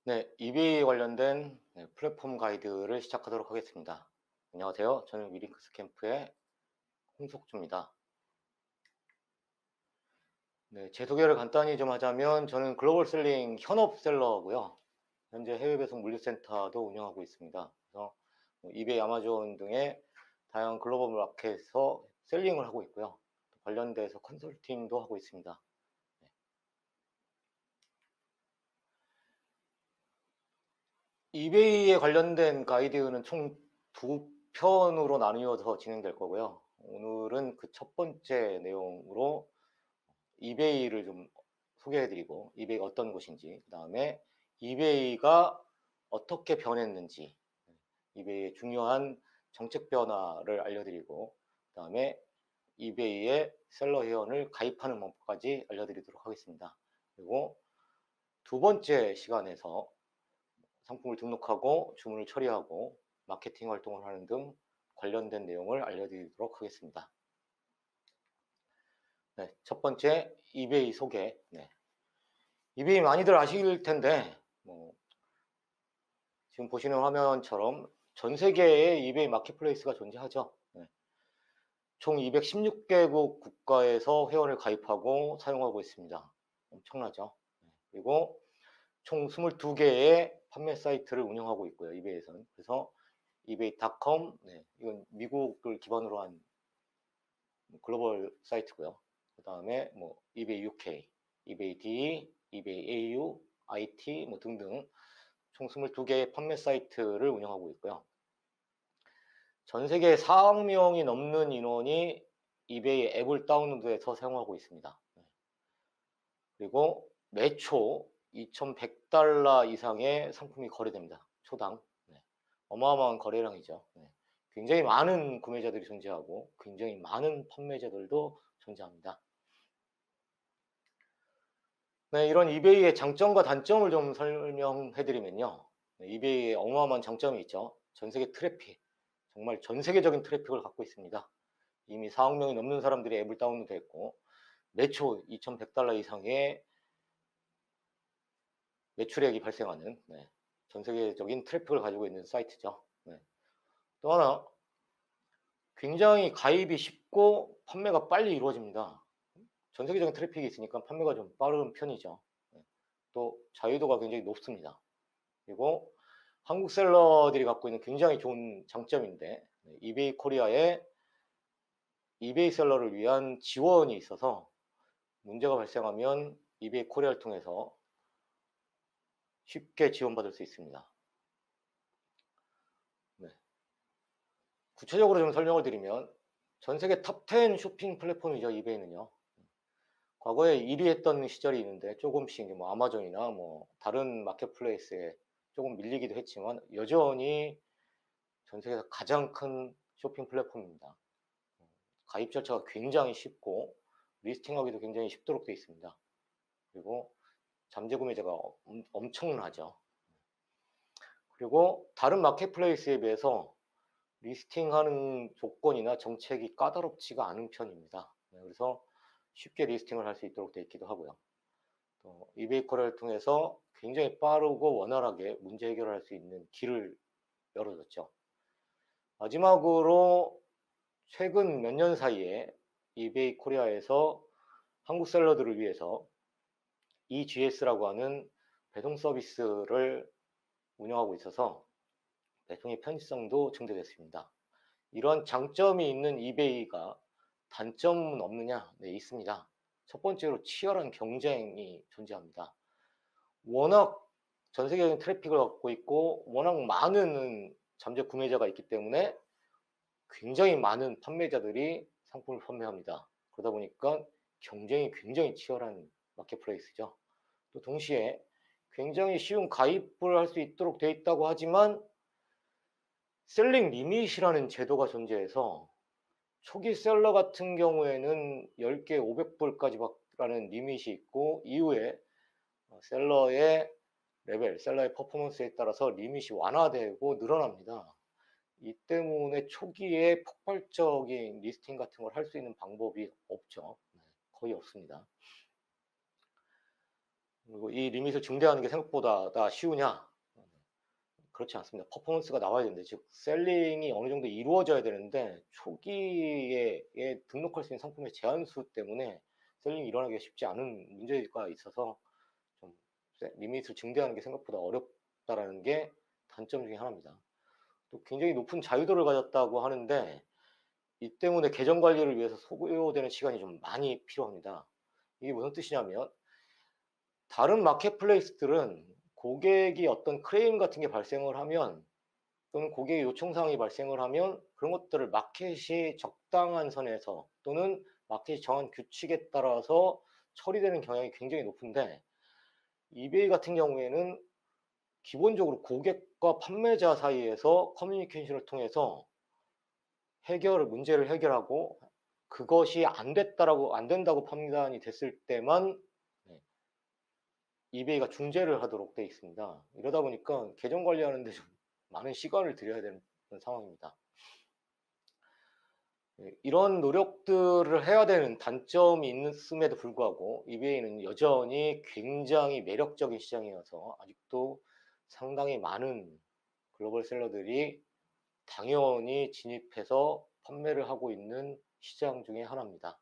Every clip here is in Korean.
네, eBay 관련된 플랫폼 가이드를 시작하도록 하겠습니다. 안녕하세요. 저는 위링크스 캠프의 홍석주입니다. 네, 제 소개를 간단히 좀 하자면 저는 글로벌 셀링 현업 셀러고요. 현재 해외 배송 물류센터도 운영하고 있습니다. 그래서 이베이, 아마존 등의 다양한 글로벌 마켓에서 셀링을 하고 있고요. 관련돼서 컨설팅도 하고 있습니다. 네. 이베이에 관련된 가이드는 총 두 편으로 나누어서 진행될 거고요. 오늘은 그 첫 번째 내용으로 이베이를 좀 소개해드리고, 이베이가 어떤 곳인지, 그 다음에 이베이가 어떻게 변했는지, 이베이의 중요한 정책 변화를 알려드리고, 그 다음에 이베이의 셀러 회원을 가입하는 방법까지 알려드리도록 하겠습니다. 그리고 두 번째 시간에서 상품을 등록하고 주문을 처리하고 마케팅 활동을 하는 등 관련된 내용을 알려드리도록 하겠습니다. 네, 첫 번째 이베이 소개. 네. 이베이 많이들 아실 텐데 지금 보시는 화면처럼 전 세계에 이베이 마켓플레이스가 존재하죠. 네. 총 216개국 국가에서 회원을 가입하고 사용하고 있습니다. 엄청나죠. 네. 그리고 총 22개의 판매 사이트를 운영하고 있고요. 이베이에서는. 그래서 이베이닷컴, 네, 이건 미국을 기반으로 한 글로벌 사이트고요. 그 다음에 이베이 UK, 이베이 D, 이베이 AU, IT 등등 총 22개의 판매 사이트를 운영하고 있고요. 전 세계 4억 명이 넘는 인원이 이베이 앱을 다운로드해서 사용하고 있습니다. 그리고 매초 2,100달러 이상의 상품이 거래됩니다. 초당. 네. 어마어마한 거래량이죠. 네. 굉장히 많은 구매자들이 존재하고 굉장히 많은 판매자들도 존재합니다. 네, 이런 이베이의 장점과 단점을 좀 설명해드리면요. 네, 이베이의 어마어마한 장점이 있죠. 전 세계 트래픽, 정말 전 세계적인 트래픽을 갖고 있습니다. 이미 4억 명이 넘는 사람들이 앱을 다운로드했고 매초 2,100달러 이상의 매출액이 발생하는 전 세계적인 트래픽을 가지고 있는 사이트죠. 또 하나, 굉장히 가입이 쉽고 판매가 빨리 이루어집니다. 전 세계적인 트래픽이 있으니까 판매가 좀 빠른 편이죠. 또 자유도가 굉장히 높습니다. 그리고 한국 셀러들이 갖고 있는 굉장히 좋은 장점인데, 이베이 코리아에 이베이 셀러를 위한 지원이 있어서 문제가 발생하면 이베이 코리아를 통해서 쉽게 지원받을 수 있습니다. 네. 구체적으로 좀 설명을 드리면 전 세계 탑10 쇼핑 플랫폼이죠. 이베이는요. 과거에 1위 했던 시절이 있는데 조금씩 아마존이나 다른 마켓플레이스에 조금 밀리기도 했지만 여전히 전 세계에서 가장 큰 쇼핑 플랫폼입니다. 가입 절차가 굉장히 쉽고 리스팅하기도 굉장히 쉽도록 되어 있습니다. 그리고 잠재 구매자가 엄청나죠. 그리고 다른 마켓플레이스에 비해서 리스팅하는 조건이나 정책이 까다롭지가 않은 편입니다. 그래서 쉽게 리스팅을 할 수 있도록 되어 있기도 하고요. 또 이베이 코리아를 통해서 굉장히 빠르고 원활하게 문제 해결을 할 수 있는 길을 열어줬죠. 마지막으로 최근 몇 년 사이에 이베이 코리아에서 한국 셀러들을 위해서 EGS라고 하는 배송 서비스를 운영하고 있어서 배송의 편의성도 증대됐습니다. 이런 장점이 있는 이베이가 단점은 없느냐? 네, 있습니다. 첫 번째로 치열한 경쟁이 존재합니다. 워낙 전 세계적인 트래픽을 갖고 있고 워낙 많은 잠재 구매자가 있기 때문에 굉장히 많은 판매자들이 상품을 판매합니다. 그러다 보니까 경쟁이 굉장히 치열한 마켓플레이스죠. 또 동시에 굉장히 쉬운 가입을 할 수 있도록 되어 있다고 하지만 셀링 리밋이라는 제도가 존재해서 초기 셀러 같은 경우에는 10개 500불까지 라는 리밋이 있고 이후에 셀러의 레벨, 셀러의 퍼포먼스에 따라서 리밋이 완화되고 늘어납니다. 이 때문에 초기에 폭발적인 리스팅 같은 걸 할 수 있는 방법이 없죠. 거의 없습니다. 그리고 이 리밋을 증대하는 게 생각보다 쉬우냐? 그렇지 않습니다. 퍼포먼스가 나와야 되는데, 즉 셀링이 어느 정도 이루어져야 되는데 초기에 등록할 수 있는 상품의 제한수 때문에 셀링이 일어나기가 쉽지 않은 문제가 있어서 좀 리밋을 증대하는 게 생각보다 어렵다라는 게 단점 중에 하나입니다. 또 굉장히 높은 자유도를 가졌다고 하는데 이 때문에 계정 관리를 위해서 소요되는 시간이 좀 많이 필요합니다. 이게 무슨 뜻이냐면 다른 마켓플레이스들은 고객이 어떤 크레임 같은 게 발생을 하면 또는 고객의 요청사항이 발생을 하면 그런 것들을 마켓이 적당한 선에서 또는 마켓이 정한 규칙에 따라서 처리되는 경향이 굉장히 높은데 이베이 같은 경우에는 기본적으로 고객과 판매자 사이에서 커뮤니케이션을 통해서 문제를 해결하고 그것이 안 된다고 판단이 됐을 때만 이베이가 중재를 하도록 되어 있습니다. 이러다 보니까 계정 관리하는데 좀 많은 시간을 들여야 되는 상황입니다. 이런 노력들을 해야 되는 단점이 있음에도 불구하고 이베이는 여전히 굉장히 매력적인 시장이어서 아직도 상당히 많은 글로벌 셀러들이 당연히 진입해서 판매를 하고 있는 시장 중에 하나입니다.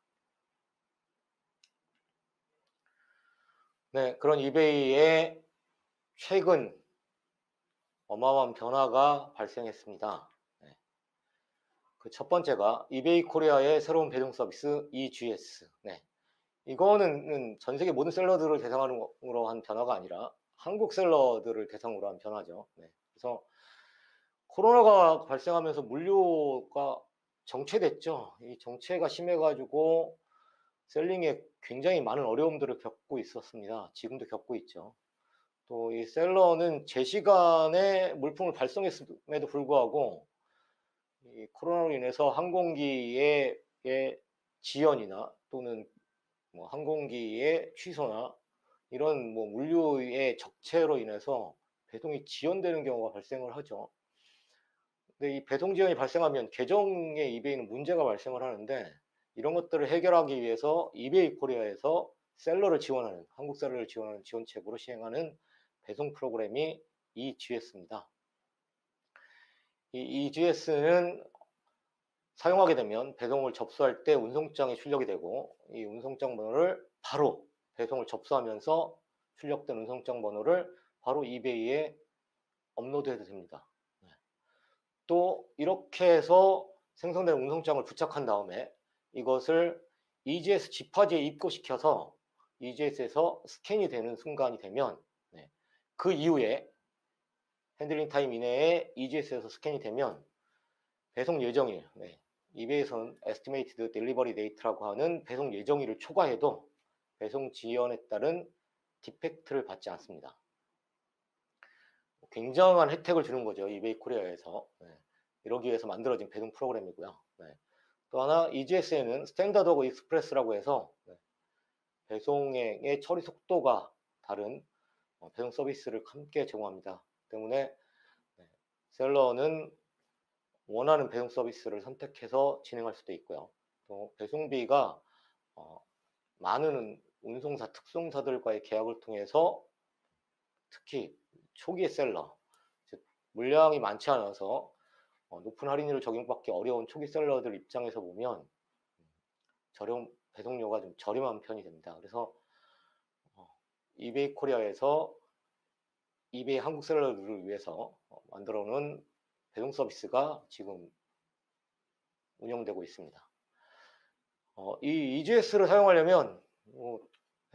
네, 그런 이베이의 최근 어마어마한 변화가 발생했습니다. 네. 그 첫 번째가 이베이 코리아의 새로운 배송 서비스 EGS. 네. 이거는 전 세계 모든 셀러들을 대상으로 한 변화가 아니라 한국 셀러들을 대상으로 한 변화죠. 네. 그래서 코로나가 발생하면서 물류가 정체됐죠. 이 정체가 심해가지고 셀링에 굉장히 많은 어려움들을 겪고 있었습니다. 지금도 겪고 있죠. 또 이 셀러는 제 시간에 물품을 발송했음에도 불구하고 이 코로나로 인해서 항공기의 지연이나 또는 뭐 항공기의 취소나 이런 뭐 물류의 적체로 인해서 배송이 지연되는 경우가 발생을 하죠. 근데 이 배송 지연이 발생하면 계정의 이베이는 문제가 발생을 하는데 이런 것들을 해결하기 위해서 이베이 코리아에서 한국 셀러를 지원하는 지원책으로 시행하는 배송 프로그램이 EGS입니다. 이 EGS는 사용하게 되면 배송을 접수할 때 운송장이 출력이 되고 이 운송장 번호를 바로 배송을 접수하면서 출력된 운송장 번호를 바로 이베이에 업로드해도 됩니다. 또 이렇게 해서 생성된 운송장을 부착한 다음에 이것을 EGS 지파지에 입고시켜서 EGS에서 스캔이 되는 순간이 되면 그 이후에 핸들링 타임 이내에 EGS에서 스캔이 되면 배송 예정일, 이베이에서는 Estimated Delivery Date라고 하는 배송 예정일을 초과해도 배송 지연에 따른 디펙트를 받지 않습니다. 굉장한 혜택을 주는 거죠. 이베이 코리아에서. 이러기 위해서 만들어진 배송 프로그램이고요. 또 하나 EGS에는 스탠다드 오브 익스프레스라고 해서 배송의 처리 속도가 다른 배송 서비스를 함께 제공합니다. 때문에 셀러는 원하는 배송 서비스를 선택해서 진행할 수도 있고요. 또 배송비가 많은 운송사, 특송사들과의 계약을 통해서 특히 초기의 셀러, 즉 물량이 많지 않아서 높은 할인율을 적용받기 어려운 초기 셀러들 입장에서 보면 배송료가 좀 저렴한 편이 됩니다. 그래서 이베이 코리아에서 이베이 한국 셀러들을 위해서 만들어 놓은 배송 서비스가 지금 운영되고 있습니다. 이 EGS를 사용하려면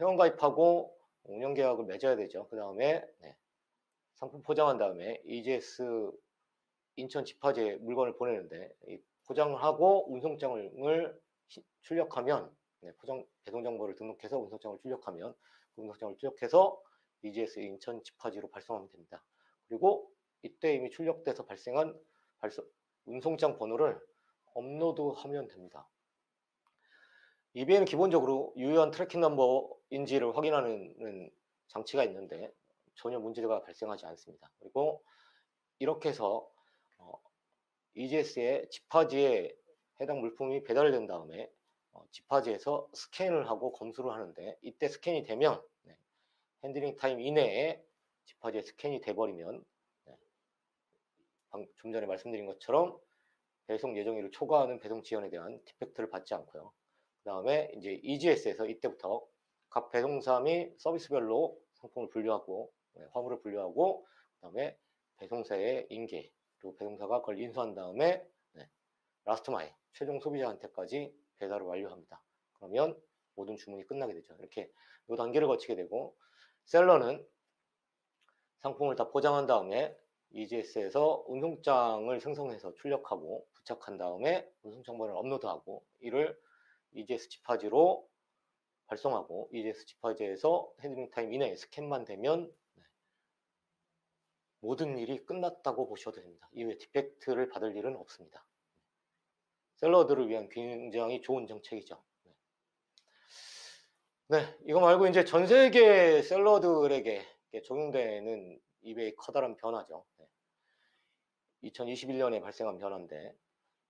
회원가입하고 운영계약을 맺어야 되죠. 그 다음에 상품 포장한 다음에 EGS 인천 지파지에 물건을 보내는데 포장을 하고 운송장을 출력하면 배송 정보를 등록해서 운송장을 출력하면 그 운송장을 출력해서 EGS 인천 지파지로 발송하면 됩니다. 그리고 이때 이미 출력돼서 발생한 운송장 번호를 업로드하면 됩니다. 이베이는 기본적으로 유효한 트래킹 넘버인지를 확인하는 장치가 있는데 전혀 문제가 발생하지 않습니다. 그리고 이렇게 해서 EGS의 지파지에 해당 물품이 배달된 다음에 지파지에서 스캔을 하고 검수를 하는데 이때 스캔이 되면 핸들링 타임 이내에 지파지에 스캔이 돼버리면 좀 전에 말씀드린 것처럼 배송 예정일을 초과하는 배송 지연에 대한 디펙트를 받지 않고요. 그 다음에 이제 EGS에서 이때부터 각 배송사 및 서비스별로 상품을 분류하고 화물을 분류하고 그 다음에 배송사의 인계 그리고 배송사가 그걸 인수한 다음에 라스트 마일 최종 소비자한테까지 배달을 완료합니다. 그러면 모든 주문이 끝나게 되죠. 이렇게 이 단계를 거치게 되고 셀러는 상품을 다 포장한 다음에 EGS에서 운송장을 생성해서 출력하고 부착한 다음에 운송 정보를 업로드하고 이를 EGS 지파지로 발송하고 EGS 지파지에서 핸들링 타임 이내에 스캔만 되면 모든 일이 끝났다고 보셔도 됩니다. 이후에 디펙트를 받을 일은 없습니다. 셀러들을 위한 굉장히 좋은 정책이죠. 이거 말고 이제 전 세계 셀러들에게 적용되는 이베이 커다란 변화죠. 2021년에 발생한 변화인데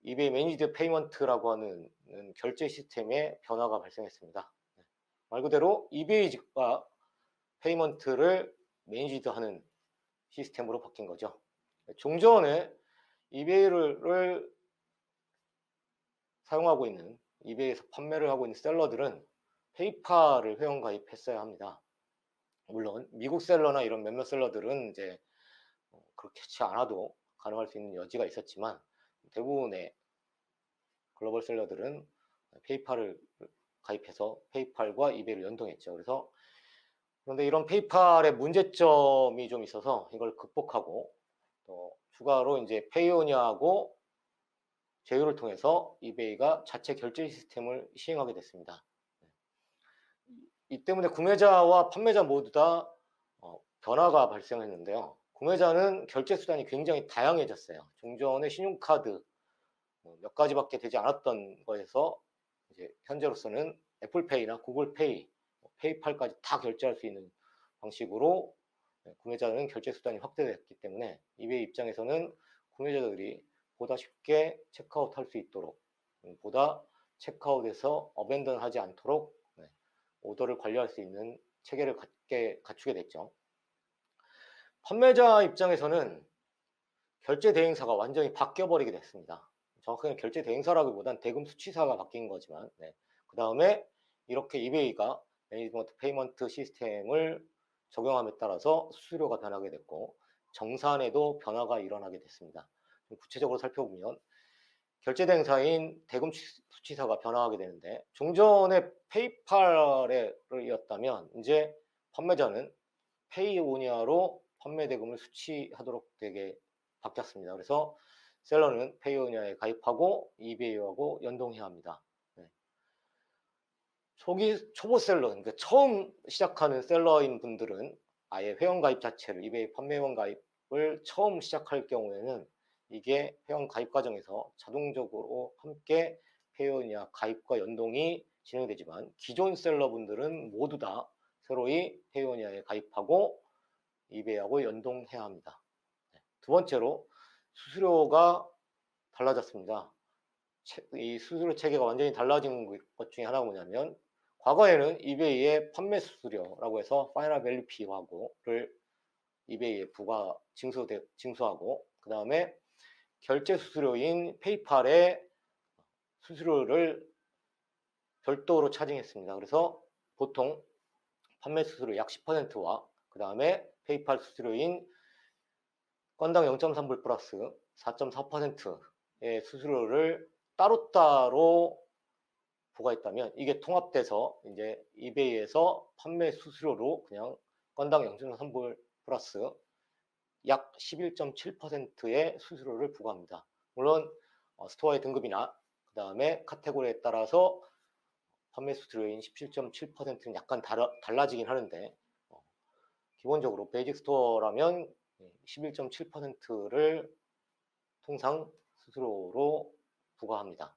이베이 매니지드 페이먼트라고 하는 결제 시스템에 변화가 발생했습니다. 말 그대로 이베이가 페이먼트를 매니지드하는 시스템으로 바뀐 거죠. 종전에 이베이를 사용하고 있는 이베이에서 판매를 하고 있는 셀러들은 페이팔을 회원 가입했어야 합니다. 물론 미국 셀러나 이런 몇몇 셀러들은 이제 그렇지 않아도 가능할 수 있는 여지가 있었지만 대부분의 글로벌 셀러들은 페이팔을 가입해서 페이팔과 이베이를 연동했죠. 그런데 이런 페이팔의 문제점이 좀 있어서 이걸 극복하고 또 추가로 이제 페이오니아하고 제휴를 통해서 이베이가 자체 결제 시스템을 시행하게 됐습니다. 이 때문에 구매자와 판매자 모두 다 변화가 발생했는데요. 구매자는 결제 수단이 굉장히 다양해졌어요. 종전에 신용카드 몇 가지밖에 되지 않았던 거에서 이제 현재로서는 애플페이나 구글페이, 페이팔까지 다 결제할 수 있는 방식으로 구매자는 결제 수단이 확대됐기 때문에 이베이 입장에서는 구매자들이 보다 쉽게 체크아웃 할 수 있도록 보다 체크아웃에서 어벤던 하지 않도록 오더를 관리할 수 있는 체계를 갖추게 됐죠. 판매자 입장에서는 결제 대행사가 완전히 바뀌어버리게 됐습니다. 정확하게 결제 대행사라기보단 대금 수취사가 바뀐 거지만 그 다음에 이렇게 이베이가 매니지먼트 페이먼트 시스템을 적용함에 따라서 수수료가 변하게 됐고 정산에도 변화가 일어나게 됐습니다. 구체적으로 살펴보면 결제 대행사인 대금 수취사가 변화하게 되는데 종전에 페이팔이었다면 이제 판매자는 페이오니아로 판매 대금을 수취하도록 되게 바뀌었습니다. 그래서 셀러는 페이오니아에 가입하고 이베이하고 연동해야 합니다. 초보 셀러, 그러니까 처음 시작하는 셀러인 분들은 아예 회원 가입 자체를 이베이 판매원 가입을 처음 시작할 경우에는 이게 회원 가입 과정에서 자동적으로 함께 페이오니아 가입과 연동이 진행되지만 기존 셀러분들은 모두 다 새로이 페이오니아에 가입하고 이베이하고 연동해야 합니다. 두 번째로 수수료가 달라졌습니다. 이 수수료 체계가 완전히 달라진 것 중에 하나가 뭐냐면 과거에는 이베이의 판매 수수료라고 해서 파이널 밸류 피하고를 이베이에 징수하고 그 다음에 결제 수수료인 페이팔의 수수료를 별도로 차징했습니다. 그래서 보통 판매 수수료 약 10%와 그 다음에 페이팔 수수료인 건당 0.3불 플러스 4.4%의 수수료를 따로따로 부과했다면 이게 통합돼서 이제 이베이에서 판매 수수료로 그냥 건당 0.3불 플러스 약 11.7%의 수수료를 부과합니다. 물론 스토어의 등급이나 그 다음에 카테고리에 따라서 판매 수수료인 17.7%는 약간 달라지긴 하는데 기본적으로 베이직 스토어라면 11.7%를 통상 수수료로 부과합니다.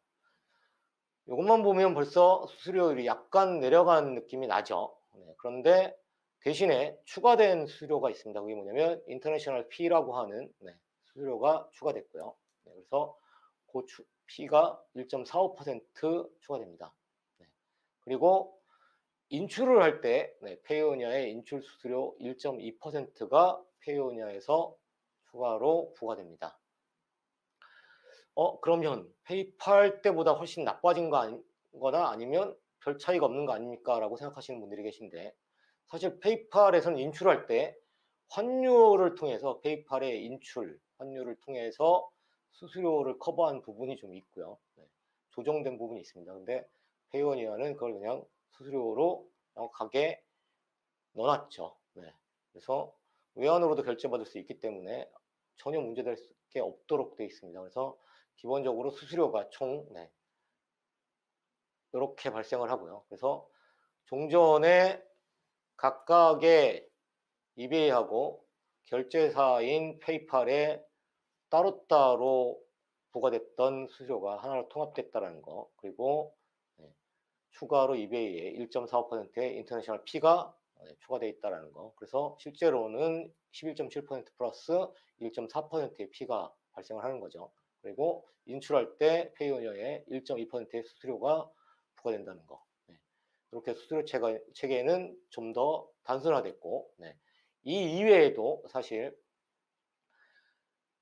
이것만 보면 벌써 수수료율이 약간 내려간 느낌이 나죠. 그런데 대신에 추가된 수수료가 있습니다. 그게 뭐냐면 인터내셔널 피라고 하는 수수료가 추가됐고요. 그래서 그 피가 1.45% 추가됩니다. 그리고 인출을 할 때 페이오니아의 인출 수수료 1.2%가 페이오니아에서 추가로 부과됩니다. 그러면 페이팔 때보다 훨씬 나빠진 거나 아니면 별 차이가 없는 거 아닙니까? 라고 생각하시는 분들이 계신데, 사실 페이팔에서는 인출할 때 환율을 통해서 페이팔의 인출 환율을 통해서 수수료를 커버한 부분이 좀 있고요. 조정된 부분이 있습니다. 근데 페이오니아는 그걸 그냥 수수료로 명확하게 넣어놨죠. 그래서 외환으로도 결제받을 수 있기 때문에 전혀 문제될 게 없도록 되어 있습니다. 그래서 기본적으로 수수료가 총 이렇게 발생을 하고요. 그래서 종전에 각각의 이베이하고 결제사인 페이팔에 따로따로 부과됐던 수수료가 하나로 통합됐다는 거, 그리고 추가로 이베이에 1.45%의 인터내셔널 피가 추가되어 있다는 거. 그래서 실제로는 11.7% 플러스 1.4%의 피가 발생을 하는 거죠. 그리고 인출할 때 페이오니아에 1.2%의 수수료가 부과된다는 거. 이렇게 수수료 체계는 좀 더 단순화됐고, 이 이외에도 사실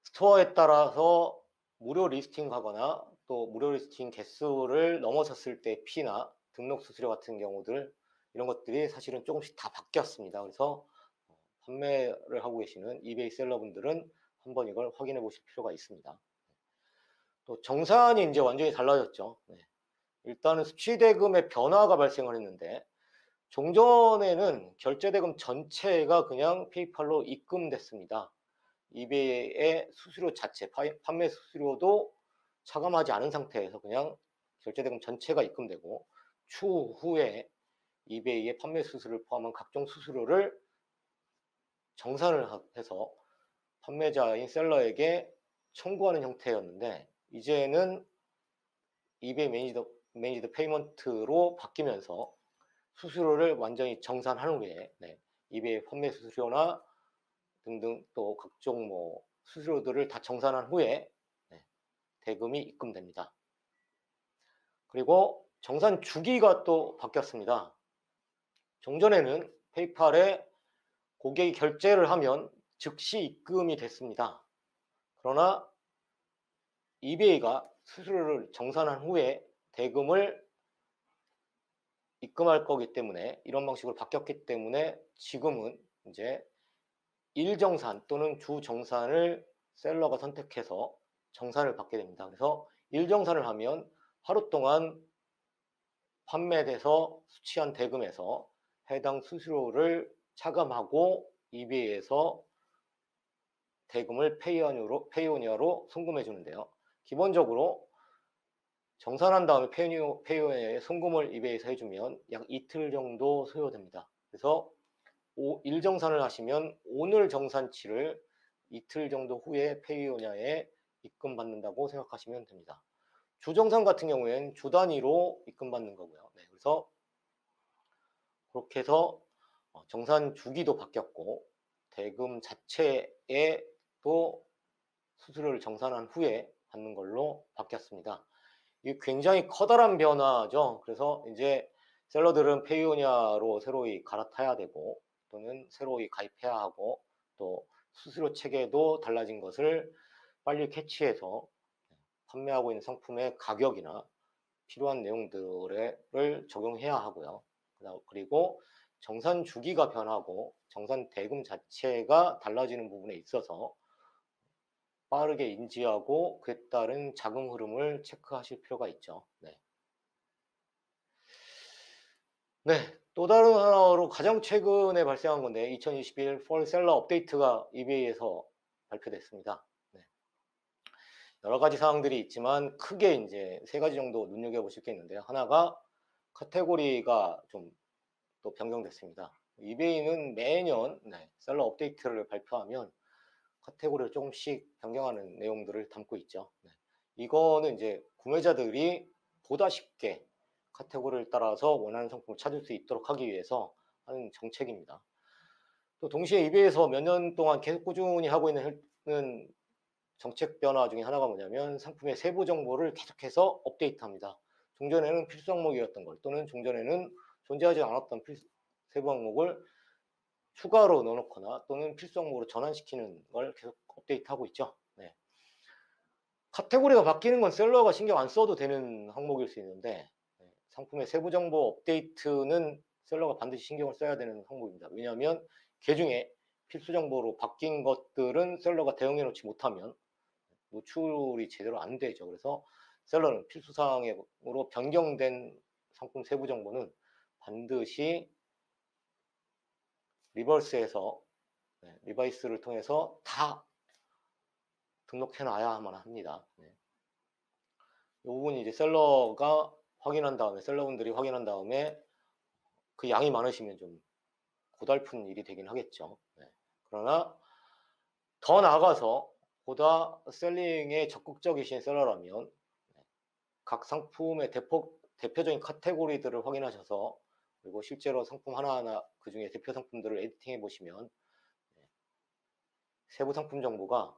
스토어에 따라서 무료 리스팅하거나 또 무료 리스팅 개수를 넘어섰을 때 피나 등록 수수료 같은 경우들, 이런 것들이 사실은 조금씩 다 바뀌었습니다. 그래서 판매를 하고 계시는 이베이 셀러분들은 한번 이걸 확인해 보실 필요가 있습니다. 또 정산이 이제 완전히 달라졌죠. 일단은 수취대금의 변화가 발생을 했는데, 종전에는 결제대금 전체가 그냥 페이팔로 입금됐습니다. 이베이의 수수료 자체, 판매 수수료도 차감하지 않은 상태에서 그냥 결제대금 전체가 입금되고, 추후에 이베이의 판매 수수료를 포함한 각종 수수료를 정산을 해서 판매자인 셀러에게 청구하는 형태였는데, 이제는 이베이 매니지드 페이먼트로 바뀌면서 수수료를 완전히 정산한 후에 이베이 판매 수수료나 등등 또 각종 수수료들을 다 정산한 후에 대금이 입금됩니다. 그리고 정산 주기가 또 바뀌었습니다. 종전에는 페이팔에 고객이 결제를 하면 즉시 입금이 됐습니다. 그러나 이베이가 수수료를 정산한 후에 대금을 입금할 거기 때문에, 이런 방식으로 바뀌었기 때문에 지금은 이제 일정산 또는 주정산을 셀러가 선택해서 정산을 받게 됩니다. 그래서 일정산을 하면 하루 동안 판매돼서 수취한 대금에서 해당 수수료를 차감하고 이베이에서 대금을 페이오니아로 송금해 주는데요. 기본적으로 정산한 다음에 페이오니아에 송금을 이베이에서 해주면 약 이틀 정도 소요됩니다. 그래서 일정산을 하시면 오늘 정산치를 이틀 정도 후에 페이오니아에 입금받는다고 생각하시면 됩니다. 주정산 같은 경우에는 주 단위로 입금받는 거고요. 그래서 그렇게 해서 정산 주기도 바뀌었고, 대금 자체에 또 수수료를 정산한 후에 받는 걸로 바뀌었습니다. 이게 굉장히 커다란 변화죠. 그래서 이제 셀러들은 페이오니아로 새로이 갈아타야 되고, 또는 새로이 가입해야 하고, 또 수수료 체계도 달라진 것을 빨리 캐치해서 판매하고 있는 상품의 가격이나 필요한 내용들을 적용해야 하고요. 그리고 정산 주기가 변하고 정산 대금 자체가 달라지는 부분에 있어서 빠르게 인지하고 그에 따른 자금 흐름을 체크하실 필요가 있죠. 또 다른 하나로 가장 최근에 발생한 건데, 2021 폴 셀러 업데이트가 이베이에서 발표됐습니다. 여러 가지 사항들이 있지만 크게 이제 세 가지 정도 눈여겨보실 게 있는데요. 하나가 카테고리가 좀 또 변경됐습니다. 이베이는 매년 셀러 업데이트를 발표하면 카테고리를 조금씩 변경하는 내용들을 담고 있죠. 이거는 이제 구매자들이 보다 쉽게 카테고리를 따라서 원하는 상품을 찾을 수 있도록 하기 위해서 하는 정책입니다. 또 동시에 이베이에서 몇 년 동안 계속 꾸준히 하고 있는 정책 변화 중에 하나가 뭐냐면, 상품의 세부 정보를 계속해서 업데이트합니다. 종전에는 필수 항목이었던 걸, 또는 종전에는 존재하지 않았던 세부 항목을 추가로 넣어놓거나 또는 필수 항목으로 전환시키는 걸 계속 업데이트하고 있죠. 네. 카테고리가 바뀌는 건 셀러가 신경 안 써도 되는 항목일 수 있는데 상품의 세부 정보 업데이트는 셀러가 반드시 신경을 써야 되는 항목입니다. 왜냐하면 개중에 필수 정보로 바뀐 것들은 셀러가 대응해 놓지 못하면 노출이 제대로 안 되죠. 그래서 셀러는 필수 사항으로 변경된 상품 세부 정보는 반드시 리버스에서 리바이스를 통해서 다 등록해 놔야만 합니다. 이 부분이 이제 셀러가 확인한 다음에, 셀러분들이 확인한 다음에 그 양이 많으시면 좀 고달픈 일이 되긴 하겠죠. 그러나 더 나아가서 보다 셀링에 적극적이신 셀러라면 각 상품의 대표적인 카테고리들을 확인하셔서 그리고 실제로 상품 하나하나 그 중에 대표 상품들을 에디팅해 보시면 세부 상품 정보가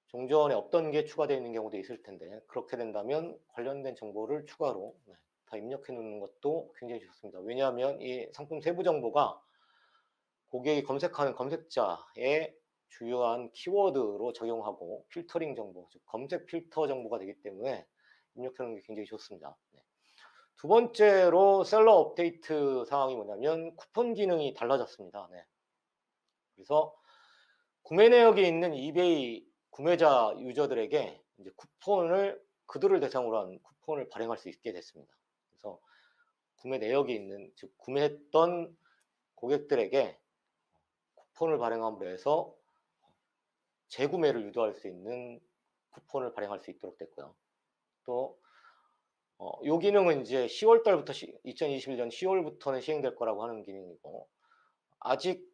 종전에 없던 게 추가되어 있는 경우도 있을 텐데 그렇게 된다면 관련된 정보를 추가로 다 입력해 놓는 것도 굉장히 좋습니다. 왜냐하면 이 상품 세부 정보가 고객이 검색하는 검색자의 주요한 키워드로 적용하고 필터링 정보, 즉 검색 필터 정보가 되기 때문에 입력해 놓는 게 굉장히 좋습니다. 두 번째로 셀러 업데이트 사항이 뭐냐면 쿠폰 기능이 달라졌습니다. 그래서 구매 내역에 있는 이베이 구매자 유저들에게 이제 그들을 대상으로 한 쿠폰을 발행할 수 있게 됐습니다. 그래서 구매 내역에 있는, 즉 구매했던 고객들에게 쿠폰을 발행함으로 해서 재구매를 유도할 수 있는 쿠폰을 발행할 수 있도록 됐고요. 또 이 기능은 이제 10월 달부터 2021년 10월부터는 시행될 거라고 하는 기능이고 아직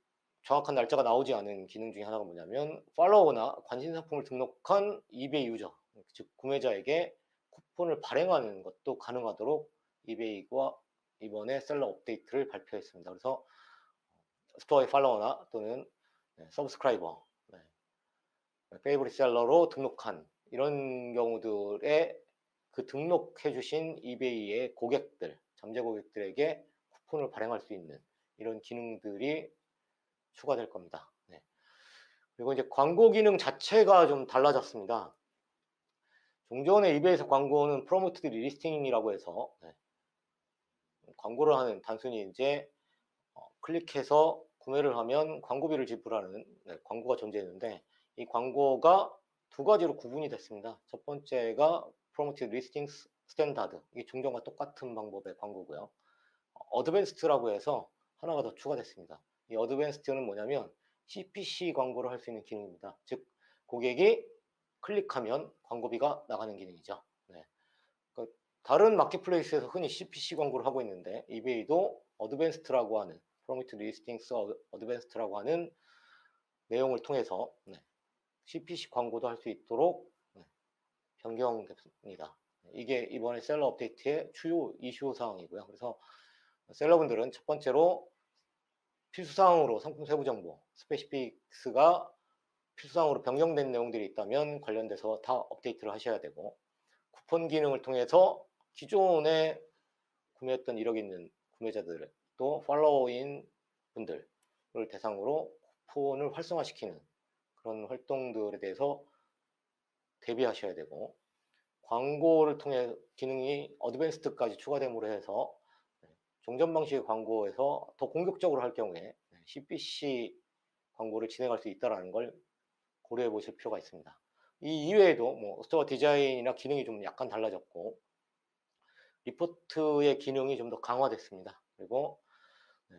정확한 날짜가 나오지 않은 기능 중에 하나가 뭐냐면 팔로워나 관심 상품을 등록한 이베이 유저, 즉 구매자에게 쿠폰을 발행하는 것도 가능하도록 이베이가 이번에 셀러 업데이트를 발표했습니다. 그래서 스토어의 팔로워나 또는 서브스크라이버, 페이보릿 셀러로 등록한 이런 경우들에 그 등록해 주신 이베이의 고객들, 잠재 고객들에게 쿠폰을 발행할 수 있는 이런 기능들이 추가될 겁니다. 그리고 이제 광고 기능 자체가 좀 달라졌습니다. 종전에 이베이에서 광고는 프로모트 리스팅이라고 해서 광고를 하는 단순히 이제 클릭해서 구매를 하면 광고비를 지불하는 광고가 존재했는데 이 광고가 두 가지로 구분이 됐습니다. 첫 번째가 프로모트 리스팅 스탠다드, 이게 종전과 똑같은 방법의 광고고요. 어드밴스드라고 해서 하나가 더 추가됐습니다. 이 어드밴스드는 뭐냐면 CPC 광고를 할 수 있는 기능입니다. 즉 고객이 클릭하면 광고비가 나가는 기능이죠. 그러니까 다른 마켓플레이스에서 흔히 CPC 광고를 하고 있는데 이베이도 어드밴스드라고 하는 프로미트 리스팅스 어드밴스드라고 하는 내용을 통해서 CPC 광고도 할 수 있도록 변경됐습니다. 이게 이번에 셀러 업데이트의 주요 이슈 사항이고요. 그래서 셀러분들은 첫 번째로 필수사항으로 상품 세부 정보, 스페시픽스가 필수사항으로 변경된 내용들이 있다면 관련돼서 다 업데이트를 하셔야 되고 쿠폰 기능을 통해서 기존에 구매했던 이력이 있는 구매자들 또 팔로워인 분들을 대상으로 쿠폰을 활성화시키는 그런 활동들에 대해서 대비하셔야 되고 광고를 통해 기능이 어드밴스드까지 추가됨으로 해서 종전 방식의 광고에서 더 공격적으로 할 경우에 CPC 광고를 진행할 수 있다는 걸 고려해 보실 필요가 있습니다. 이 이외에도 뭐 스토어 디자인이나 기능이 좀 약간 달라졌고 리포트의 기능이 좀 더 강화됐습니다. 그리고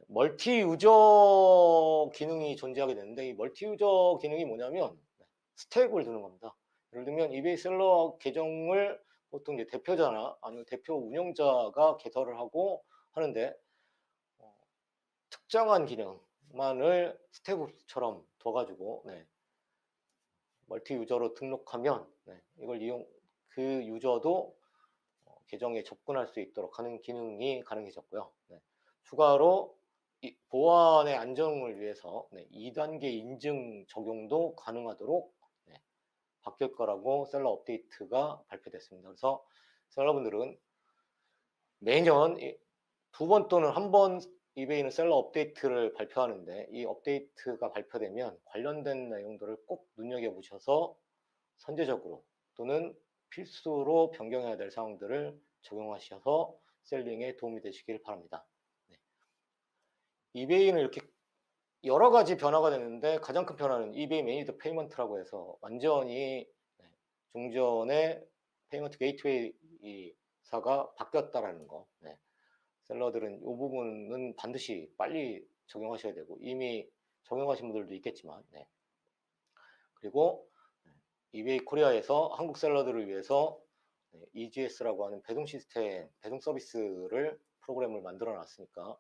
멀티 유저 기능이 존재하게 되는데 이 멀티 유저 기능이 뭐냐면 스택을 두는 겁니다. 예를 들면 이베이 셀러 계정을 보통 이제 대표자나 아니면 대표 운영자가 개설을 하고 하는데 특정한 기능만을 스택처럼 둬가지고 멀티 유저로 등록하면 이걸 그 유저도 계정에 접근할 수 있도록 하는 기능이 가능해졌고요. 추가로 보안의 안정을 위해서 2단계 인증 적용도 가능하도록 바뀔 거라고 셀러 업데이트가 발표됐습니다. 그래서 셀러분들은 매년 두 번 또는 한 번 이베이는 셀러 업데이트를 발표하는데, 이 업데이트가 발표되면 관련된 내용들을 꼭 눈여겨보셔서 선제적으로 또는 필수로 변경해야 될 사항들을 적용하셔서 셀링에 도움이 되시길 바랍니다. 네. 이베이는 이렇게 여러 가지 변화가 되는데, 가장 큰 변화는 이베이 매니드 페이먼트라고 해서 완전히 종전의 페이먼트 게이트웨이사가 바뀌었다라는 거. 네. 셀러들은 이 부분은 반드시 빨리 적용하셔야 되고, 이미 적용하신 분들도 있겠지만, 네. 그리고 이베이 코리아에서 한국 셀러들을 위해서 EGS라고 하는 배송 시스템, 배송 서비스를 프로그램을 만들어 놨으니까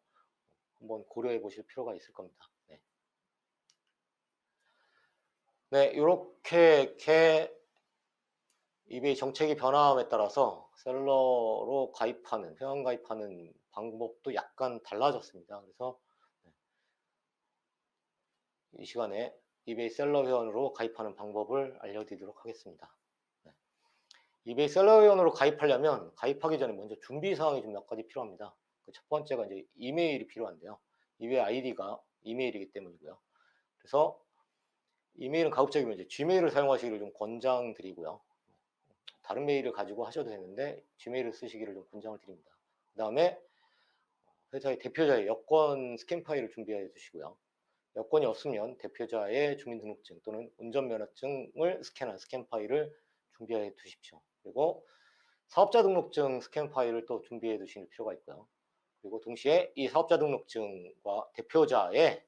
한번 고려해 보실 필요가 있을 겁니다. 네. 네, 이렇게 이베이 정책이 변화함에 따라서 셀러로 가입하는, 회원 가입하는 방법도 약간 달라졌습니다. 그래서 이 시간에 이베이 셀러 회원으로 가입하는 방법을 알려드리도록 하겠습니다. 네. 이베이 셀러 회원으로 가입하려면 가입하기 전에 먼저 준비 사항이 좀 몇 가지 필요합니다. 그 첫 번째가 이제 이메일이 필요한데요. 이베이 아이디가 이메일이기 때문이고요. 그래서 이메일은 가급적이면 이제 지메일을 사용하시기를 좀 권장드리고요. 다른 메일을 가지고 하셔도 되는데 지메일을 쓰시기를 좀 권장을 드립니다. 그 다음에 회사의 대표자의 여권 스캔 파일을 준비해 주시고요. 여권이 없으면 대표자의 주민등록증 또는 운전면허증을 스캔한 스캔 파일을 준비해 두십시오. 그리고 사업자 등록증 스캔 파일을 또 준비해 두실 필요가 있고요. 그리고 동시에 이 사업자 등록증과 대표자의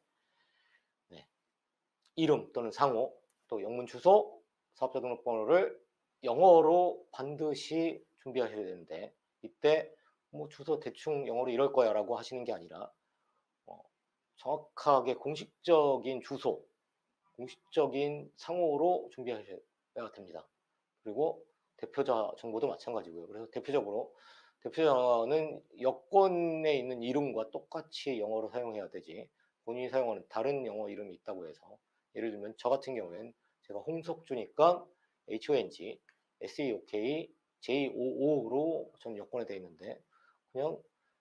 이름 또는 상호, 또 영문 주소, 사업자 등록번호를 영어로 반드시 준비하셔야 되는데, 이때 뭐 주소 대충 영어로 이럴 거야 라고 하시는 게 아니라 정확하게 공식적인 주소, 공식적인 상호로 준비하셔야 됩니다. 그리고 대표자 정보도 마찬가지고요. 그래서 대표자는 여권에 있는 이름과 똑같이 영어로 사용해야 되지, 본인이 사용하는 다른 영어 이름이 있다고 해서, 예를 들면 저 같은 경우에는 제가 홍석주니까 HONG, SEOK, JOO로 전 여권에 되어 있는데, 그냥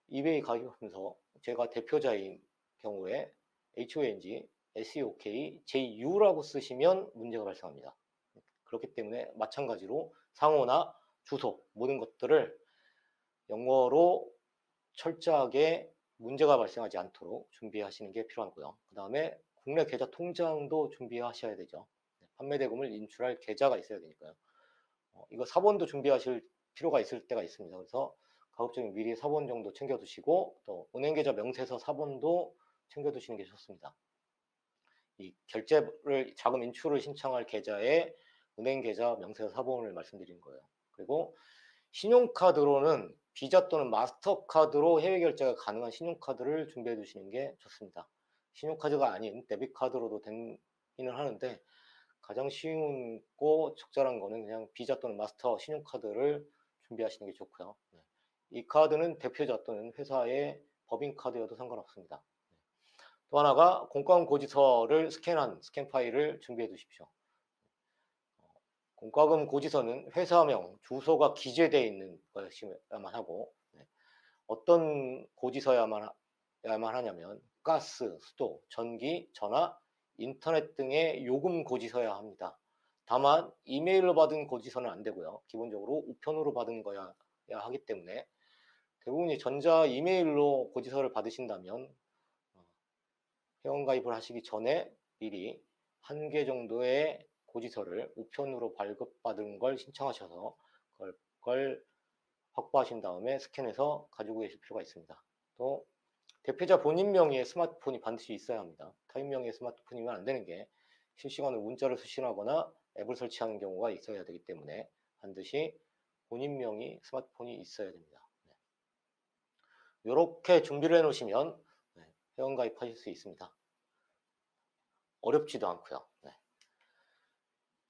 이베이 가입하면서 제가 대표자인 경우에 HONG, SEOK, JU라고 쓰시면 문제가 발생합니다. 그렇기 때문에 마찬가지로 상호나 주소 모든 것들을 영어로 철저하게 문제가 발생하지 않도록 준비하시는 게 필요하고요. 그 다음에 국내 계좌 통장도 준비하셔야 되죠. 판매 대금을 인출할 계좌가 있어야 되니까요. 이거 사본도 준비하실 필요가 있을 때가 있습니다. 그래서 가급적이면 미리 사본 정도 챙겨두시고, 또 은행 계좌 명세서 사본도 챙겨두시는 게 좋습니다. 이 결제를, 자금 인출을 신청할 계좌에 은행 계좌 명세서 사본을 말씀드리는 거예요. 그리고 신용카드로는 비자 또는 마스터카드로 해외 결제가 가능한 신용카드를 준비해 두시는 게 좋습니다. 신용카드가 아닌 데비카드로도 되기는 하는데, 가장 쉬운고 적절한 거는 그냥 비자 또는 마스터 신용카드를 준비하시는 게 좋고요. 이 카드는 대표자 또는 회사의 법인카드여도 상관없습니다. 또 하나가 공과금 고지서를 스캔한 스캔 파일을 준비해 두십시오. 공과금 고지서는 회사명, 주소가 기재되어 있는 것이야만 하고, 어떤 고지서야만 하냐면 가스, 수도, 전기, 전화, 인터넷 등의 요금 고지서야 합니다. 다만 이메일로 받은 고지서는 안 되고요. 기본적으로 우편으로 받은 거야 하기 때문에, 대부분이 전자 이메일로 고지서를 받으신다면 회원가입을 하시기 전에 미리 한 개 정도의 고지서를 우편으로 발급받은 걸 신청하셔서 그걸 확보하신 다음에 스캔해서 가지고 계실 필요가 있습니다. 또 대표자 본인 명의의 스마트폰이 반드시 있어야 합니다. 타인 명의의 스마트폰이면 안 되는 게, 실시간으로 문자를 수신하거나 앱을 설치하는 경우가 있어야 되기 때문에 반드시 본인 명의 스마트폰이 있어야 됩니다. 이렇게 준비를 해 놓으시면 회원 가입하실 수 있습니다. 어렵지도 않고요.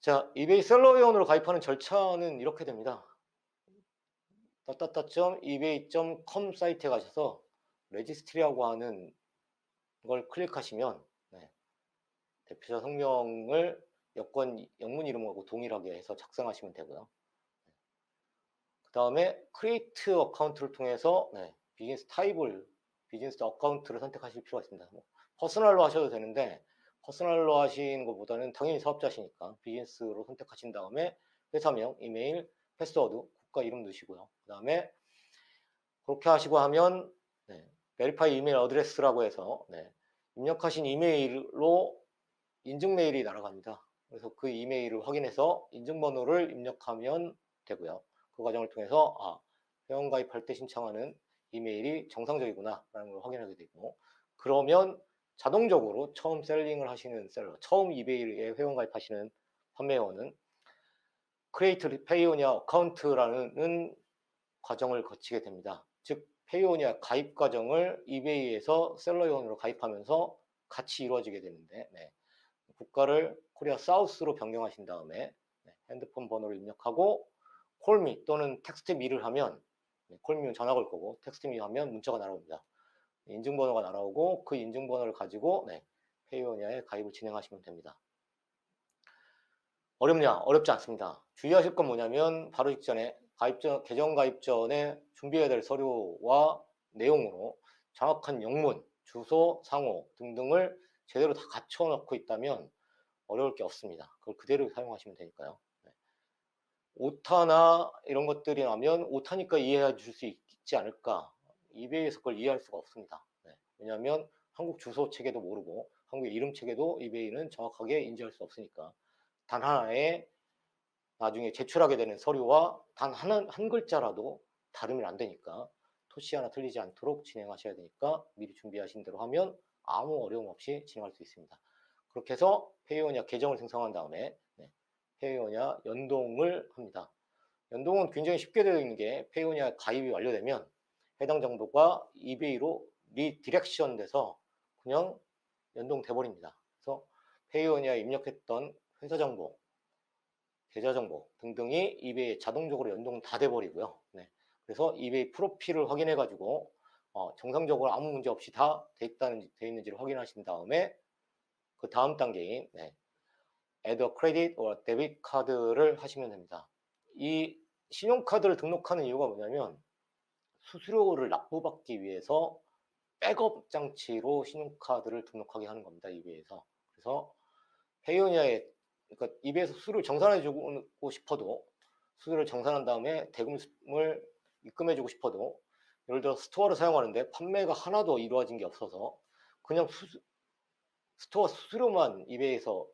자, 이베이 셀러 회원으로 가입하는 절차는 이렇게 됩니다. ebay.com 사이트에 가셔서 레지스트리라고 하는 걸 클릭하시면 대표자 성명을 여권 영문 이름하고 동일하게 해서 작성하시면 되고요. 그 다음에 크리에이트 어카운트를 통해서 비즈니스 타입을, 비즈니스 어카운트를 선택하실 필요가 있습니다. 뭐 퍼스널로 하셔도 되는데, 퍼스널로 하시는 것보다는 당연히 사업자시니까 비즈니스로 선택하신 다음에 회사명, 이메일, 패스워드, 국가 이름 넣으시고요. 그 다음에 그렇게 하시고 하면 베리파이 이메일 어드레스라고 해서 입력하신 이메일로 인증 메일이 날아갑니다. 그래서 그 이메일을 확인해서 인증번호를 입력하면 되고요. 그 과정을 통해서 회원가입할 때 신청하는 이메일이 정상적이구나 라는 걸 확인하게 되고, 그러면 자동적으로 처음 셀링을 하시는 셀러, 처음 이베이에 회원가입하시는 판매원은 크리에이트 페이오니아 어카운트라는 과정을 거치게 됩니다. 즉 페이오니아 가입 과정을 이베이에서 셀러 회원으로 가입하면서 같이 이루어지게 되는데, 국가를 코리아 사우스로 변경하신 다음에 핸드폰 번호를 입력하고 콜미 또는 텍스트미를 하면, 콜미는 전화 걸 거고 텍스트미 하면 문자가 날아옵니다. 인증번호가 날아오고 그 인증번호를 가지고 페이오니아에 가입을 진행하시면 됩니다. 어렵냐? 어렵지 않습니다. 주의하실 건 뭐냐면 바로 직전에 계정 가입 전에 준비해야 될 서류와 내용으로 정확한 영문, 주소, 상호 등등을 제대로 다 갖춰 놓고 있다면 어려울 게 없습니다. 그걸 그대로 사용하시면 되니까요. 오타나 이런 것들이 나면 오타니까 이해해 줄 수 있지 않을까, 이베이에서 그걸 이해할 수가 없습니다. 왜냐하면 한국 주소 체계도 모르고 한국 이름 체계도 이베이는 정확하게 인지할 수 없으니까 단 하나의 나중에 제출하게 되는 서류와 단 한 글자라도 다르면 안 되니까 토시 하나 틀리지 않도록 진행하셔야 되니까 미리 준비하신 대로 하면 아무 어려움 없이 진행할 수 있습니다. 그렇게 해서 페이오니아 계정을 생성한 다음에 페이오니아 연동을 합니다. 연동은 굉장히 쉽게 되어 있는 게, 페이오니아 가입이 완료되면 해당 정보가 이베이로 리디렉션 돼서 그냥 연동돼 버립니다. 그래서 페이오니아에 입력했던 회사 정보, 계좌 정보 등등이 이베이에 자동적으로 연동 다 돼 버리고요. 그래서 이베이 프로필을 확인해 가지고 정상적으로 아무 문제 없이 다 돼 있는지를 확인하신 다음에 그 다음 단계인 Add a Credit or Debit Card를 하시면 됩니다. 이 신용카드를 등록하는 이유가 뭐냐면 수수료를 납부받기 위해서 백업 장치로 신용카드를 등록하게 하는 겁니다. 이베이에서. 그래서 페이오니아에, 그러니까 이베이에서 수수료를 정산해주고 싶어도, 수수료를 정산한 다음에 대금을 입금해주고 싶어도, 예를 들어 스토어를 사용하는데 판매가 하나도 이루어진 게 없어서 그냥 스토어 수수료만 이베이에서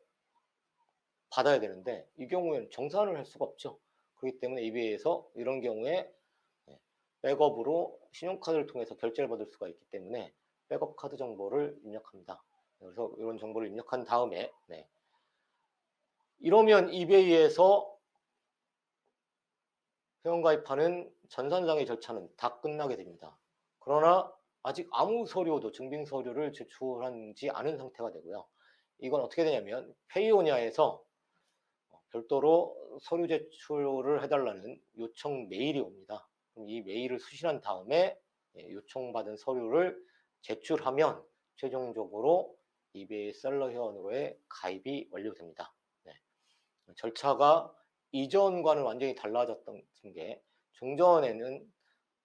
받아야 되는데, 이 경우에는 정산을 할 수가 없죠. 그렇기 때문에 이베이에서 이런 경우에 백업으로 신용카드를 통해서 결제를 받을 수가 있기 때문에 백업 카드 정보를 입력합니다. 그래서 이런 정보를 입력한 다음에 이러면 이베이에서 회원가입하는 전산상의 절차는 다 끝나게 됩니다. 그러나 아직 아무 서류도, 증빙 서류를 제출하지 않은 상태가 되고요. 이건 어떻게 되냐면 페이오니아에서 별도로 서류 제출을 해달라는 요청 메일이 옵니다. 그럼 이 메일을 수신한 다음에 요청받은 서류를 제출하면 최종적으로 이베이 셀러 회원으로의 가입이 완료됩니다. 절차가 이전과는 완전히 달라졌던 게, 종전에는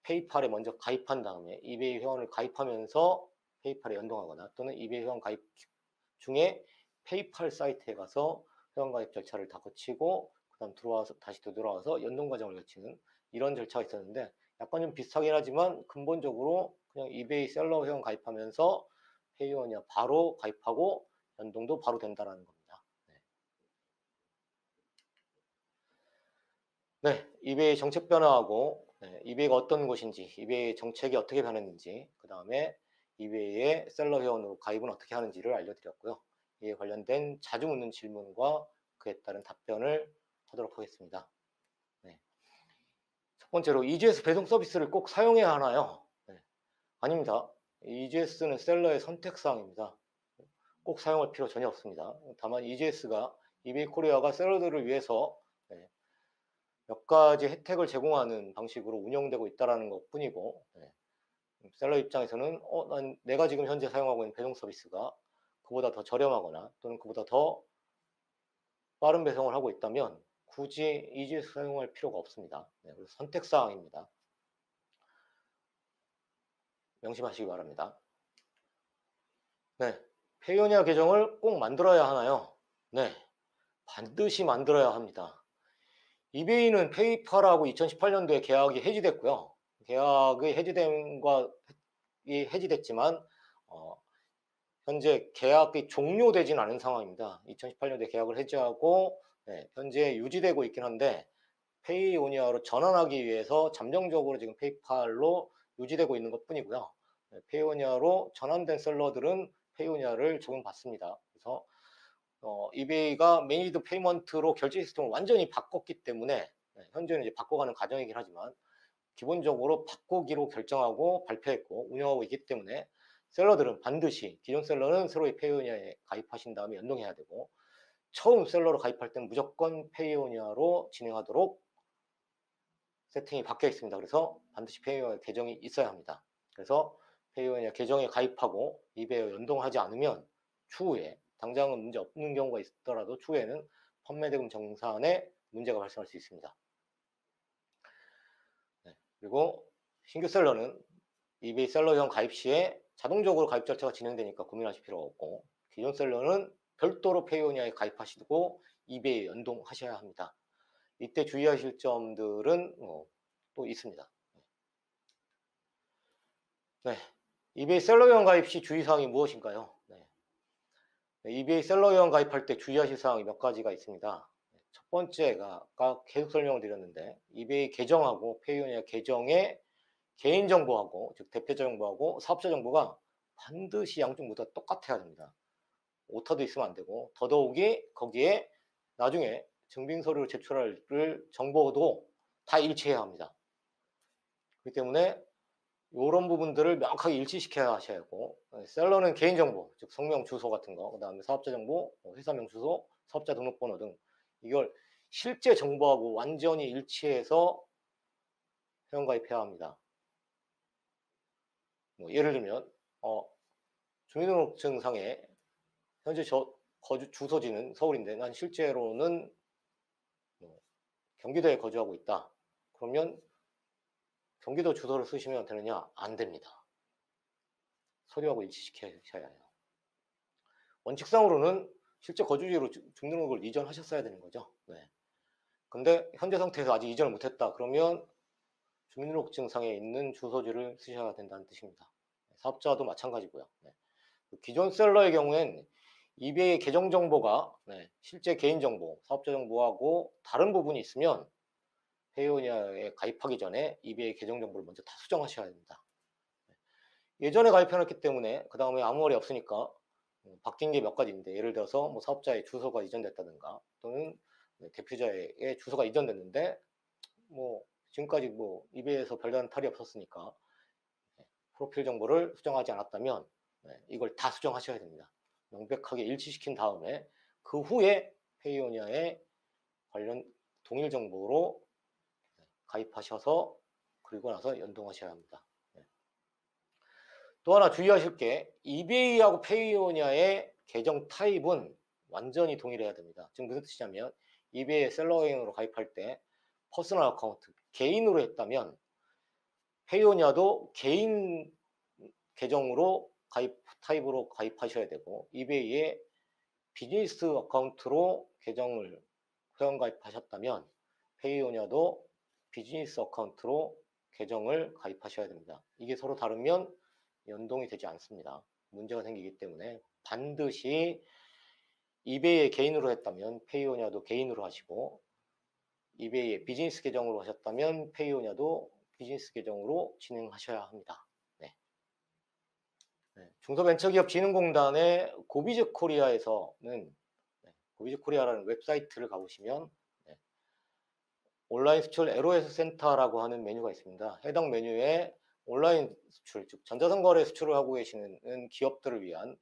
페이팔에 먼저 가입한 다음에 이베이 회원을 가입하면서 페이팔에 연동하거나, 또는 이베이 회원 가입 중에 페이팔 사이트에 가서 회원 가입 절차를 다 거치고 그 다음 다시 되돌아와서 연동 과정을 거치는 이런 절차가 있었는데, 약간 좀 비슷하긴 하지만 근본적으로 그냥 이베이 셀러 회원 가입하면서 페이오니아 바로 가입하고 연동도 바로 된다는 겁니다. 이베이 정책 변화하고 이베이가 어떤 곳인지, 이베이 정책이 어떻게 변했는지, 그 다음에 이베이의 셀러 회원으로 가입은 어떻게 하는지를 알려드렸고요. 이에 관련된 자주 묻는 질문과 그에 따른 답변을 하도록 하겠습니다. 첫 번째로, EGS 배송 서비스를 꼭 사용해야 하나요? 아닙니다. EGS는 셀러의 선택사항입니다. 꼭 사용할 필요 전혀 없습니다. 다만 EGS가, 이베이 코리아가 셀러들을 위해서 몇 가지 혜택을 제공하는 방식으로 운영되고 있다는 것 뿐이고, 셀러 입장에서는 내가 지금 현재 사용하고 있는 배송 서비스가 그보다 더 저렴하거나 또는 그보다 더 빠른 배송을 하고 있다면 굳이 EGS 사용할 필요가 없습니다. 그래서 선택사항입니다. 명심하시기 바랍니다. 네, 페이오니아 계정을 꼭 만들어야 하나요? 네, 반드시 만들어야 합니다. 이베이는 페이팔하고 2018년도에 계약이 해지됐고요. 계약이 해지됐지만 현재 계약이 종료되진 않은 상황입니다. 2018년도에 계약을 해지하고 현재 유지되고 있긴 한데 페이오니아로 전환하기 위해서 잠정적으로 지금 페이팔로 유지되고 있는 것 뿐이고요. 페이오니아로 전환된 셀러들은 페이오니아를 적용받습니다. 그래서 이베이가 매니드 페이먼트로 결제 시스템을 완전히 바꿨기 때문에 현재는 이제 바꿔가는 과정이긴 하지만 기본적으로 바꾸기로 결정하고 발표했고 운영하고 있기 때문에 셀러들은 반드시 기존 셀러는 새로이 페이오니아에 가입하신 다음에 연동해야 되고 처음 셀러로 가입할 때는 무조건 페이오니아로 진행하도록 세팅이 바뀌어 있습니다. 그래서 반드시 페이오니아 계정이 있어야 합니다. 그래서 페이오니아 계정에 가입하고 이베이와 연동하지 않으면 추후에 당장은 문제 없는 경우가 있더라도 추후에는 판매대금 정산에 문제가 발생할 수 있습니다. 그리고 신규 셀러는 이베이 셀러형 가입 시에 자동적으로 가입 절차가 진행되니까 고민하실 필요가 없고 기존 셀러는 별도로 페이오니아에 가입하시고 이베이에 연동하셔야 합니다. 이때 주의하실 점들은 또 있습니다. 네, 이베이 셀러형 가입 시 주의사항이 무엇인가요? 이베이 셀러형 가입할 때 주의하실 사항이 몇 가지가 있습니다. 첫 번째가 아까 계속 설명을 드렸는데 이베이 계정하고 페이오니아 계정의 개인정보하고 즉 대표자 정보하고 사업자 정보가 반드시 양쪽 모두 똑같아야 됩니다. 오타도 있으면 안 되고 더더욱이 거기에 나중에 증빙서류를 제출할 정보도 다 일치해야 합니다. 그렇기 때문에 이런 부분들을 명확하게 일치시켜야 하셔야 하고 셀러는 개인정보 즉 성명 주소 같은 거 그 다음에 사업자 정보 회사명 주소 사업자 등록번호 등 이걸 실제 정보하고 완전히 일치해서 회원가입해야 합니다. 예를 들면 주민등록증상에 현재 거주 주소지는 서울인데 난 실제로는 경기도에 거주하고 있다. 그러면 경기도 주소를 쓰시면 되느냐? 안 됩니다. 서류하고 일치시켜야 해요. 원칙상으로는 실제 거주지로 주민등록을 이전하셨어야 되는 거죠. 근데 현재 상태에서 아직 이전을 못했다. 그러면 주민등록증상에 있는 주소지를 쓰셔야 된다는 뜻입니다. 사업자도 마찬가지고요. 기존 셀러의 경우엔 이베이 계정 정보가 실제 개인 정보, 사업자 정보하고 다른 부분이 있으면 페이오니아에 가입하기 전에 이베이 계정 정보를 먼저 다 수정하셔야 됩니다. 예전에 가입해놨기 때문에 그 다음에 아무 말이 없으니까 바뀐 게 몇 가지인데 예를 들어서 뭐 사업자의 주소가 이전됐다든가 또는 대표자의 주소가 이전됐는데 뭐 지금까지 뭐 이베이에서 별다른 탈이 없었으니까 프로필 정보를 수정하지 않았다면 이걸 다 수정하셔야 됩니다. 명백하게 일치시킨 다음에 그 후에 페이오니아에 관련 동일 정보로 가입하셔서 그리고 나서 연동하셔야 합니다. 또 하나 주의하실 게 이베이하고 페이오니아의 계정 타입은 완전히 동일해야 됩니다. 지금 무슨 뜻이냐면 이베이 셀러행으로 가입할 때 퍼스널 어카운트 개인으로 했다면 페이오니아도 개인 계정으로 타입으로 가입하셔야 되고 이베이에 비즈니스 어카운트로 계정을 회원 가입하셨다면 페이오니아도 비즈니스 어카운트로 계정을 가입하셔야 됩니다. 이게 서로 다르면 연동이 되지 않습니다. 문제가 생기기 때문에 반드시 이베이에 개인으로 했다면 페이오니아도 개인으로 하시고 이베이에 비즈니스 계정으로 하셨다면 페이오니아도 비즈니스 계정으로 진행하셔야 합니다. 중소벤처기업진흥공단의 고비즈 코리아에서는 고비즈 코리아라는 웹사이트를 가보시면 온라인 수출 LOS 센터라고 하는 메뉴가 있습니다. 해당 메뉴에 온라인 수출, 즉 전자상거래 수출을 하고 계시는 기업들을 위한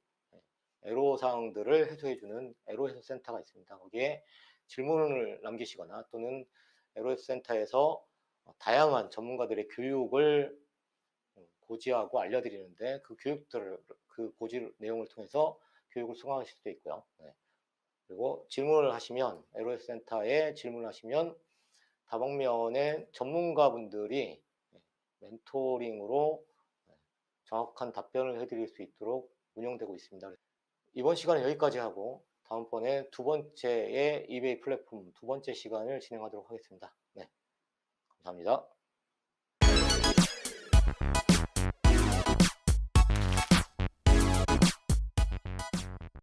애로사항들을 해소해주는 LOS 센터가 있습니다. 거기에 질문을 남기시거나 또는 LOS 센터에서 다양한 전문가들의 교육을 고지하고 알려드리는데 그 고지 내용을 통해서 교육을 수강하실 수도 있고요. 그리고 질문을 하시면 LOS 센터에 질문을 하시면 다방면의 전문가분들이 멘토링으로 정확한 답변을 해드릴 수 있도록 운영되고 있습니다. 이번 시간은 여기까지 하고 다음번에 두 번째의 이베이 플랫폼 두 번째 시간을 진행하도록 하겠습니다. 네, 감사합니다.